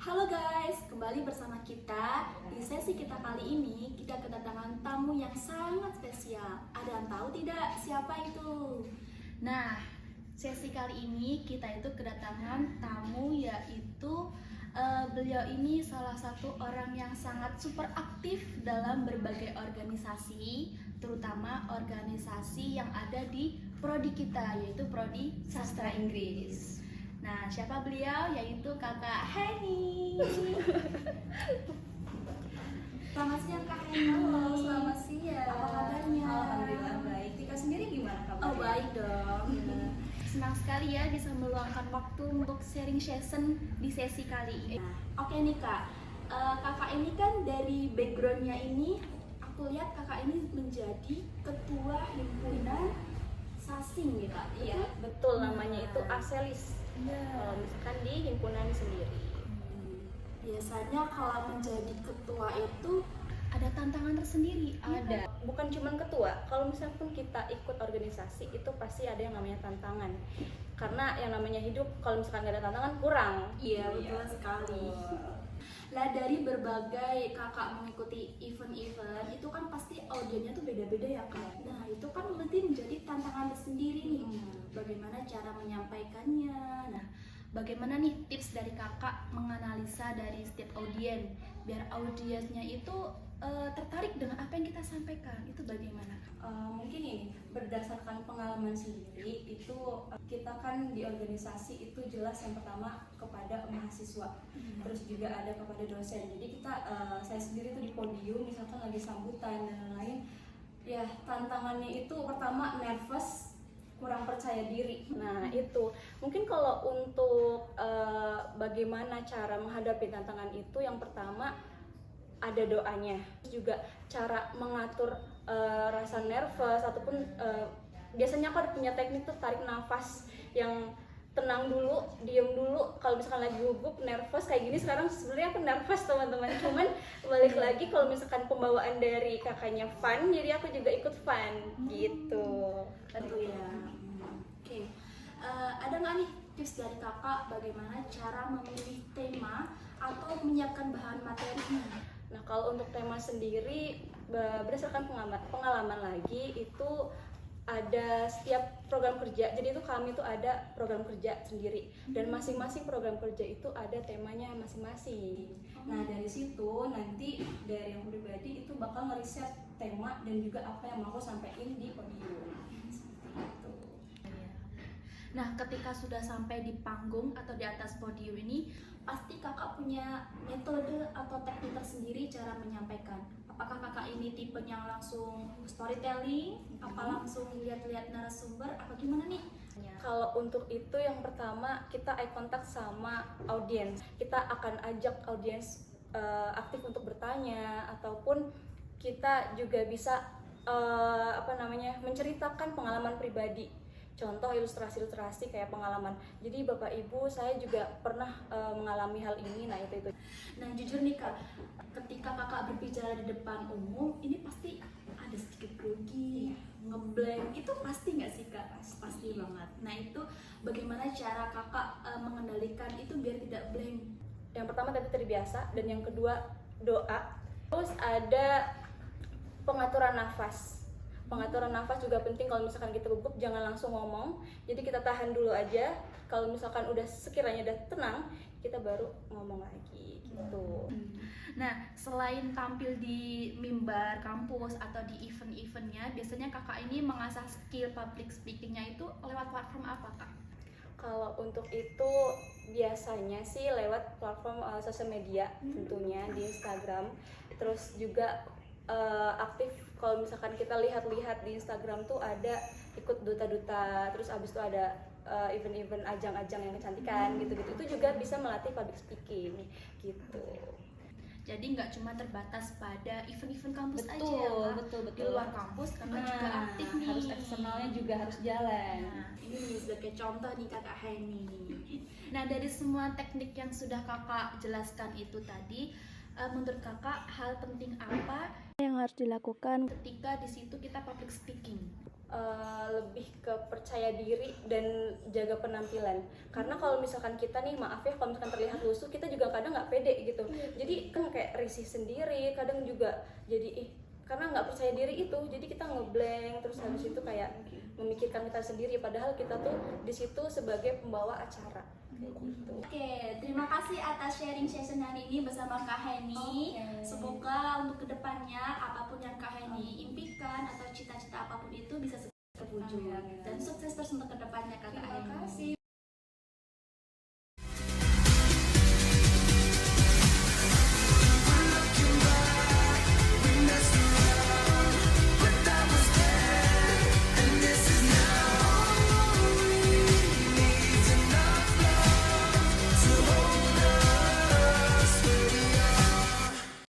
Halo guys, kembali bersama kita. Di sesi kita kali ini, kita kedatangan tamu yang sangat spesial. Ada yang tahu tidak siapa itu? Nah, sesi kali ini kita itu kedatangan tamu yaitu beliau ini salah satu orang yang sangat super aktif dalam berbagai organisasi, terutama organisasi yang ada di prodi kita, yaitu prodi Sastra Inggris. Nah, siapa beliau? Yaitu Kakak Heni. Selamat siang Kak Heni. Halo, selamat siang. Apa kabarnya? Alhamdulillah baik. Tika sendiri gimana kabarnya? Oh, baik dong. Senang sekali ya bisa meluangkan waktu untuk sharing session di sesi kali ini. Nah, oke nih Kak, Kakak ini kan dari backgroundnya ini, aku lihat Kakak ini menjadi ketua himpunan Sasing ya Kak? Iya, betul, namanya itu Aselis. Kalau misalkan di himpunan sendiri. Biasanya kalau menjadi ketua itu ada tantangan tersendiri. Ada. Bukan cuma ketua, kalau misalkan pun kita ikut organisasi itu pasti ada yang namanya tantangan. Karena yang namanya hidup kalau misalkan nggak ada tantangan kurang. Iya, betul sekali. Nah, dari berbagai kakak mengikuti event-event itu kan pasti audiennya tuh beda-beda ya Kak. Nah, itu kan berarti menjadi tantangan tersendiri nih. Bagaimana cara menyampaikannya? Nah, bagaimana nih tips dari kakak menganalisa dari setiap audien biar audiensnya itu tertarik dengan apa yang kita sampaikan? Itu bagaimana? Mungkin ini berdasarkan pengalaman sendiri itu kita kan di organisasi itu jelas yang pertama kepada mahasiswa, terus juga ada kepada dosen. Jadi kita saya sendiri tuh di podium misalkan lagi sambutan dan lain-lain, ya tantangannya itu pertama nervous, kurang percaya diri. Nah itu mungkin kalau untuk bagaimana cara menghadapi tantangan itu, yang pertama ada doanya, juga cara mengatur rasa nervous ataupun biasanya aku ada punya teknik tuh tarik nafas yang tenang dulu, diem dulu. Kalau misalkan lagi gugup, nervous kayak gini sekarang sebenarnya aku nervous teman-teman, cuman balik lagi kalau misalkan pembawaan dari kakaknya fun, jadi aku juga ikut fun gitu. Tentu ya. Oke. Ada nggak nih tips dari kakak bagaimana cara memilih tema atau menyiapkan bahan materinya? Nah kalau untuk tema sendiri berdasarkan pengalaman lagi itu ada setiap program kerja, jadi itu kami tuh ada program kerja sendiri dan masing-masing program kerja itu ada temanya masing-masing. Nah dari situ nanti dari yang pribadi itu bakal ngeriset tema dan juga apa yang mau sampaikan di podium. Nah, ketika sudah sampai di panggung atau di atas podium ini, pasti kakak punya metode atau teknik tersendiri cara menyampaikan. Apakah kakak ini tipenya langsung storytelling, apa langsung lihat-lihat narasumber, apa gimana nih? Kalau untuk itu yang pertama kita eye contact sama audiens. Kita akan ajak audiens aktif untuk bertanya, ataupun kita juga bisa menceritakan pengalaman pribadi. Contoh ilustrasi-ilustrasi kayak pengalaman. Jadi Bapak Ibu saya juga pernah mengalami hal ini. Nah itu. Nah jujur nih Kak, ketika kakak berbicara di depan umum, ini pasti ada sedikit grogi, ngeblank, itu pasti nggak sih Kak? Pasti banget. Nah itu bagaimana cara kakak mengendalikan itu biar tidak blank? Yang pertama tadi terbiasa, dan yang kedua doa. Terus ada pengaturan nafas. Pengaturan nafas juga penting. Kalau misalkan kita gugup jangan langsung ngomong, jadi kita tahan dulu aja. Kalau misalkan udah sekiranya udah tenang, kita baru ngomong lagi gitu. Nah, selain tampil di mimbar kampus atau di event-eventnya, biasanya kakak ini mengasah skill public speakingnya itu lewat platform apa Kak? Kalau untuk itu biasanya sih lewat platform sosial media, tentunya di Instagram. Terus juga aktif kalau misalkan kita lihat-lihat di Instagram tuh ada ikut duta-duta, terus abis itu ada event-event ajang-ajang yang kecantikan gitu-gitu. Itu juga bisa melatih public speaking gitu. Jadi nggak cuma terbatas pada event-event kampus aja Betul, ya Kak? betul. Di luar kampus kakak juga aktif nih. Harus eksternalnya juga harus jalan. Nah, ini sebagai contoh nih kakak Heni. Nah, dari semua teknik yang sudah kakak jelaskan itu tadi, menurut kakak hal penting apa yang harus dilakukan ketika di situ kita public speaking? lebih ke percaya diri dan jaga penampilan. Karena kalau misalkan kita nih, maaf ya, kalau misalkan terlihat lusuh, kita juga kadang nggak pede gitu. Jadi kan kayak risih sendiri, kadang juga jadi karena nggak percaya diri itu, jadi kita ngeblank, terus habis itu kayak memikirkan kita sendiri, padahal kita tuh di situ sebagai pembawa acara kayak gitu. Oke, terima kasih atas sharing session hari ini bersama Kak Heni. Semoga untuk kedepannya apapun yang Kak Heni impikan atau cita-cita apapun itu bisa terwujud dan sukses terus untuk kedepannya Kak Heni. Terima kasih.